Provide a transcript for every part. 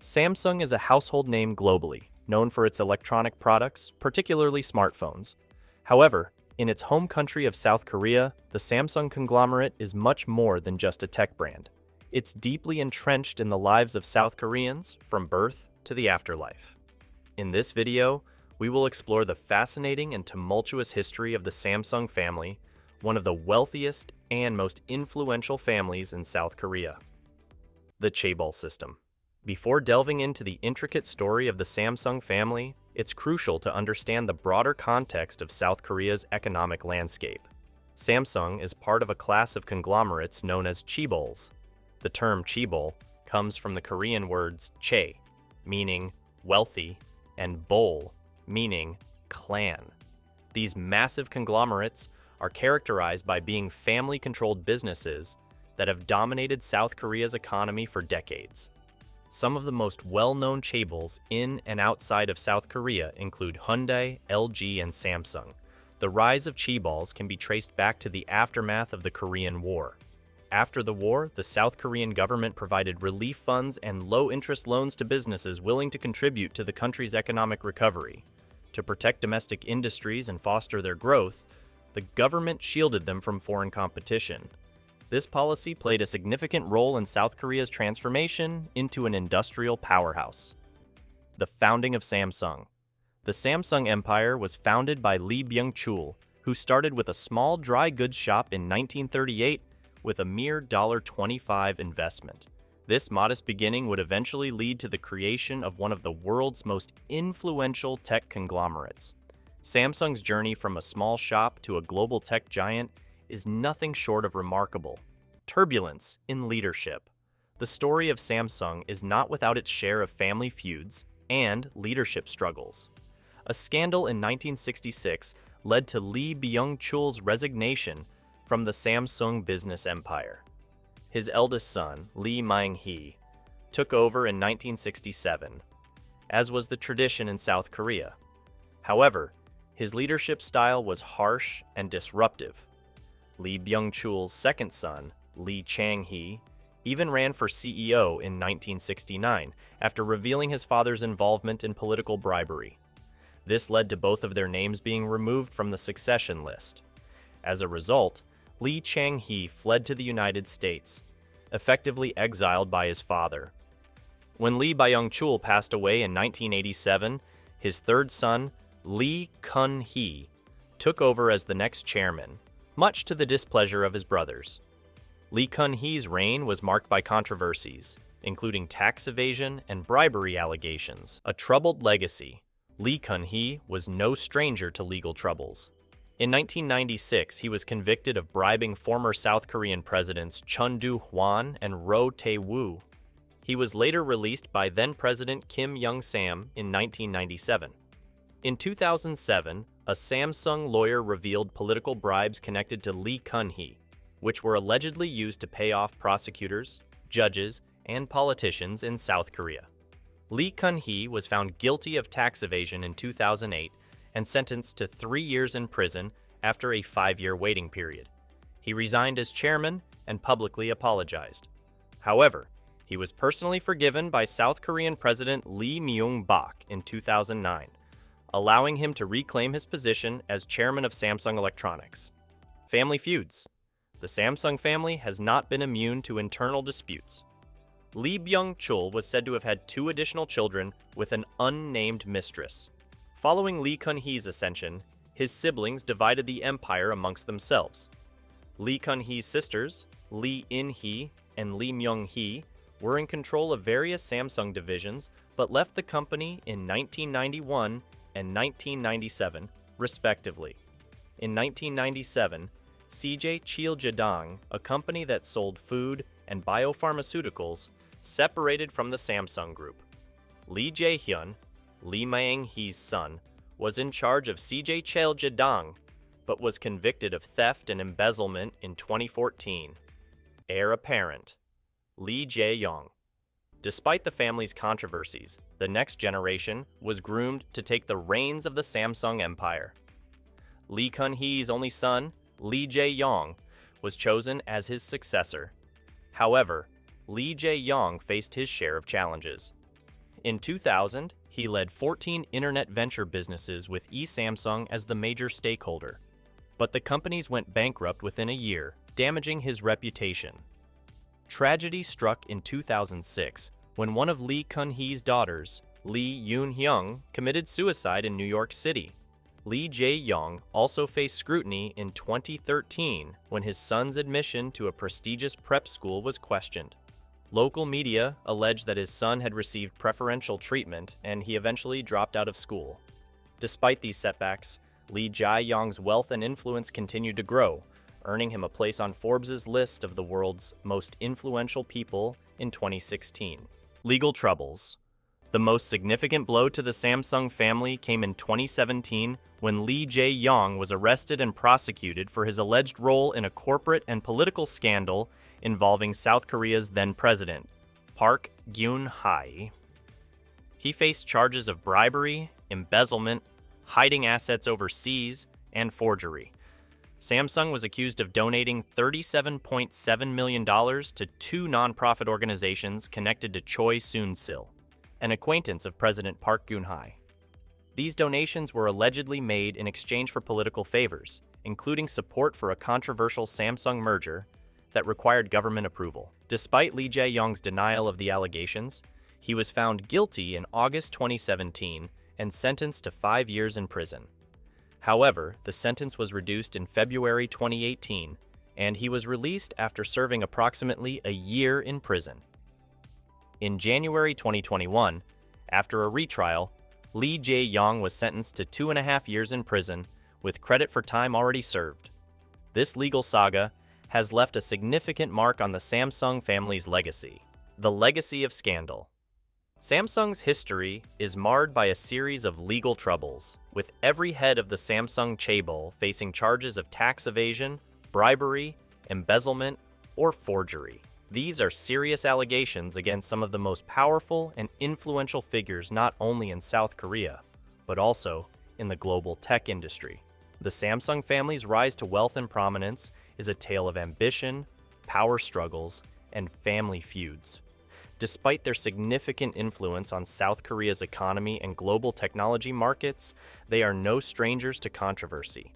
Samsung is a household name globally, known for its electronic products, particularly smartphones. However, in its home country of South Korea, the Samsung conglomerate is much more than just a tech brand. It's deeply entrenched in the lives of South Koreans from birth to the afterlife. In this video, we will explore the fascinating and tumultuous history of the Samsung family, one of the wealthiest and most influential families in South Korea. The chaebol system. Before delving into the intricate story of the Samsung family, it's crucial to understand the broader context of South Korea's economic landscape. Samsung is part of a class of conglomerates known as chaebols. The term chaebol comes from the Korean words chae, meaning wealthy, and bol, meaning clan. These massive conglomerates are characterized by being family-controlled businesses that have dominated South Korea's economy for decades. Some of the most well-known chaebols in and outside of South Korea include Hyundai, LG, and Samsung. The rise of chaebols can be traced back to the aftermath of the Korean War. After the war, the South Korean government provided relief funds and low-interest loans to businesses willing to contribute to the country's economic recovery. To protect domestic industries and foster their growth, the government shielded them from foreign competition. This policy played a significant role in South Korea's transformation into an industrial powerhouse. The founding of Samsung. The Samsung Empire was founded by Lee Byung-chul, who started with a small dry goods shop in 1938 with a mere $25 investment. This modest beginning would eventually lead to the creation of one of the world's most influential tech conglomerates. Samsung's journey from a small shop to a global tech giant is nothing short of remarkable. Turbulence in leadership. The story of Samsung is not without its share of family feuds and leadership struggles. A scandal in 1966 led to Lee Byung-chul's resignation from the Samsung business empire. His eldest son, Lee Myung-hee, took over in 1967, as was the tradition in South Korea. However, his leadership style was harsh and disruptive. Lee Byung-chul's second son, Lee Chang-hee, even ran for CEO in 1969 after revealing his father's involvement in political bribery. This led to both of their names being removed from the succession list. As a result, Lee Chang-hee fled to the United States, effectively exiled by his father. When Lee Byung-chul passed away in 1987, his third son, Lee Kun-hee, took over as the next chairman, much to the displeasure of his brothers. Lee Kun-hee's reign was marked by controversies, including tax evasion and bribery allegations. A troubled legacy, Lee Kun-hee was no stranger to legal troubles. In 1996, he was convicted of bribing former South Korean presidents Chun Doo-hwan and Roh Tae-woo. He was later released by then-President Kim Young-sam in 1997. In 2007, a Samsung lawyer revealed political bribes connected to Lee Kun-hee, which were allegedly used to pay off prosecutors, judges, and politicians in South Korea. Lee Kun-hee was found guilty of tax evasion in 2008 and sentenced to 3 years in prison after a 5-year waiting period. He resigned as chairman and publicly apologized. However, he was personally forgiven by South Korean President Lee Myung-bak in 2009, allowing him to reclaim his position as chairman of Samsung Electronics. Family feuds. The Samsung family has not been immune to internal disputes. Lee Byung-chul was said to have had 2 additional children with an unnamed mistress. Following Lee Kun-hee's ascension, his siblings divided the empire amongst themselves. Lee Kun-hee's sisters, Lee In-hee and Lee Myung-hee, were in control of various Samsung divisions but left the company in 1991 and 1997, respectively. In 1997, CJ Cheiljedang, a company that sold food and biopharmaceuticals, separated from the Samsung Group. Lee Jae-hyun, Lee Myung-hee's son, was in charge of CJ Cheiljedang, but was convicted of theft and embezzlement in 2014. Heir apparent, Lee Jae-yong. Despite the family's controversies, the next generation was groomed to take the reins of the Samsung empire. Lee Kun-hee's only son, Lee Jae-yong, was chosen as his successor. However, Lee Jae-yong faced his share of challenges. In 2000, he led 14 internet venture businesses with Samsung as the major stakeholder. But the companies went bankrupt within a year, damaging his reputation. Tragedy struck in 2006 when one of Lee Kun-hee's daughters, Lee Yoon-hyung, committed suicide in New York City. Lee Jae-young also faced scrutiny in 2013 when his son's admission to a prestigious prep school was questioned. Local media alleged that his son had received preferential treatment and he eventually dropped out of school. Despite these setbacks, Lee Jae-young's wealth and influence continued to grow, earning him a place on Forbes' list of the world's most influential people in 2016. Legal troubles. The most significant blow to the Samsung family came in 2017 when Lee Jae-young was arrested and prosecuted for his alleged role in a corporate and political scandal involving South Korea's then-president, Park Geun-hye. He faced charges of bribery, embezzlement, hiding assets overseas, and forgery. Samsung was accused of donating $37.7 million to two nonprofit organizations connected to Choi Soon-sil, an acquaintance of President Park Geun-hye. These donations were allegedly made in exchange for political favors, including support for a controversial Samsung merger that required government approval. Despite Lee Jae-young's denial of the allegations, he was found guilty in August 2017 and sentenced to 5 years in prison. However, the sentence was reduced in February 2018, and he was released after serving approximately a year in prison. In January 2021, after a retrial, Lee Jae-young was sentenced to 2.5 years in prison, with credit for time already served. This legal saga has left a significant mark on the Samsung family's legacy. The legacy of scandal. Samsung's history is marred by a series of legal troubles, with every head of the Samsung chaebol facing charges of tax evasion, bribery, embezzlement, or forgery. These are serious allegations against some of the most powerful and influential figures not only in South Korea, but also in the global tech industry. The Samsung family's rise to wealth and prominence is a tale of ambition, power struggles, and family feuds. Despite their significant influence on South Korea's economy and global technology markets, they are no strangers to controversy.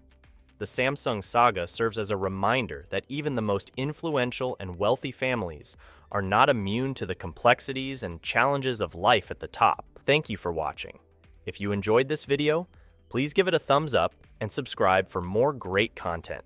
The Samsung saga serves as a reminder that even the most influential and wealthy families are not immune to the complexities and challenges of life at the top. Thank you for watching. If you enjoyed this video, please give it a thumbs up and subscribe for more great content.